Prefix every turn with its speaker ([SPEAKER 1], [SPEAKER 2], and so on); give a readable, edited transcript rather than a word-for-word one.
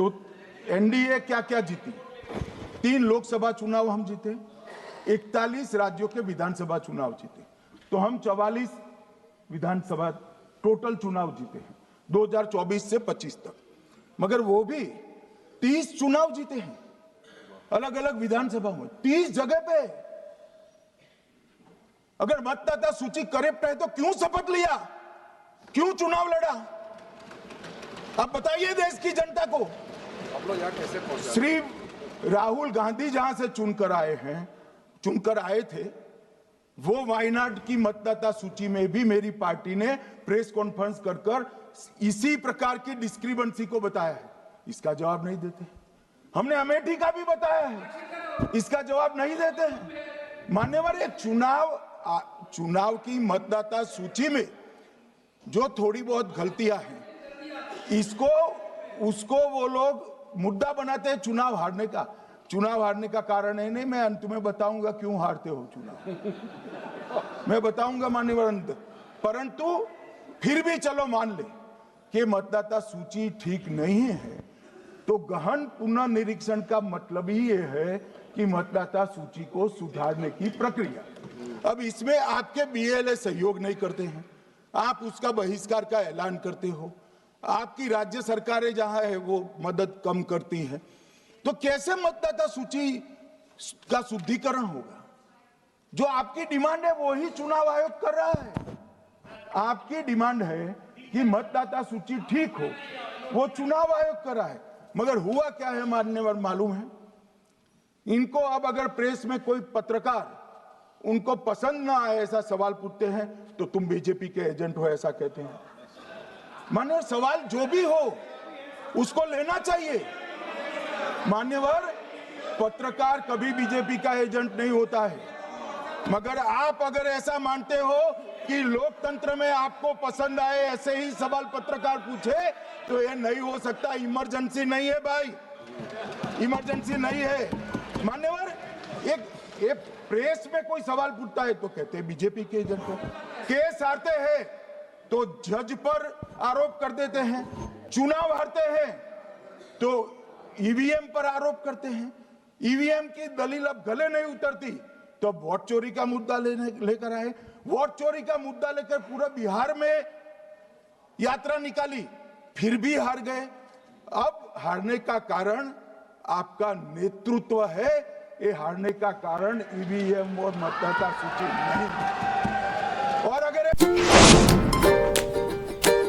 [SPEAKER 1] तो एनडीए क्या क्या जीती? 3 लोकसभा चुनाव हम जीते, 41 राज्यों के विधानसभा चुनाव जीते, तो हम 44 विधानसभा टोटल चुनाव जीते हैं 2024 से 25 तक। मगर वो भी 30 चुनाव जीते हैं अलग अलग विधानसभा में, 30 जगह पे। अगर मतदाता सूची करेक्ट है तो क्यों शपथ लिया, क्यों चुनाव लड़ा? आप बताइए देश की जनता को।
[SPEAKER 2] आप लोग यहाँ कैसे पहुंचे?
[SPEAKER 1] श्री राहुल गांधी जहां से चुनकर आए थे, वो वायनाड की मतदाता सूची में भी मेरी पार्टी ने प्रेस कॉन्फ्रेंस कर इसी प्रकार की डिस्क्रिपेंसी को बताया है। इसका जवाब नहीं देते। हमने अमेठी का भी बताया है, इसका जवाब नहीं देते हैं। मान्यवर, एक चुनाव की मतदाता सूची में जो थोड़ी बहुत गलतियां हैं, उसको वो लोग मुद्दा बनाते हैं चुनाव हारने का। चुनाव हारने का कारण है नहीं, मैं अंत में बताऊंगा क्यों हारते हो चुनाव, मैं बताऊंगा माननीय अंत। परंतु फिर भी चलो मान ले कि मतदाता सूची ठीक नहीं है, तो गहन पुनर्निरीक्षण का मतलब ही ये है कि मतदाता सूची को सुधारने की प्रक्रिया। अब इसमें आपके बीएलए सहयोग नहीं करते हैं, आप उसका बहिष्कार का ऐलान करते हो, आपकी राज्य सरकारें जहां है वो मदद कम करती हैं, तो कैसे मतदाता सूची का शुद्धिकरण होगा? जो आपकी डिमांड है वो ही चुनाव आयोग कर रहा है। आपकी डिमांड है कि मतदाता सूची ठीक हो, वो चुनाव आयोग कर रहा है। मगर हुआ क्या है मान्यवर मालूम है? इनको अब अगर प्रेस में कोई पत्रकार उनको पसंद ना आए ऐसा सवाल पूछते हैं तो तुम बीजेपी के एजेंट हो ऐसा कहते हैं। मान्यवर, सवाल जो भी हो उसको लेना चाहिए। मान्यवर, पत्रकार कभी बीजेपी का एजेंट नहीं होता है। मगर आप अगर ऐसा मानते हो कि लोकतंत्र में आपको पसंद आए ऐसे ही सवाल पत्रकार पूछे, तो ये नहीं हो सकता। इमरजेंसी नहीं है भाई, इमरजेंसी नहीं है। मान्यवर, एक प्रेस में कोई सवाल पूछता है तो कहते हैं बीजेपी के एजेंट हो। केस हारते हैं तो जज पर आरोप कर देते हैं, चुनाव हारते हैं तो ईवीएम पर आरोप करते हैं। ईवीएम की दलील अब गले नहीं उतरती तो वोट चोरी का मुद्दा लेकर आए। वोट चोरी का मुद्दा लेकर पूरा बिहार में यात्रा निकाली, फिर भी हार गए। अब हारने का कारण आपका नेतृत्व है, ये हारने का कारण ईवीएम और मतदाता सूची नहीं है।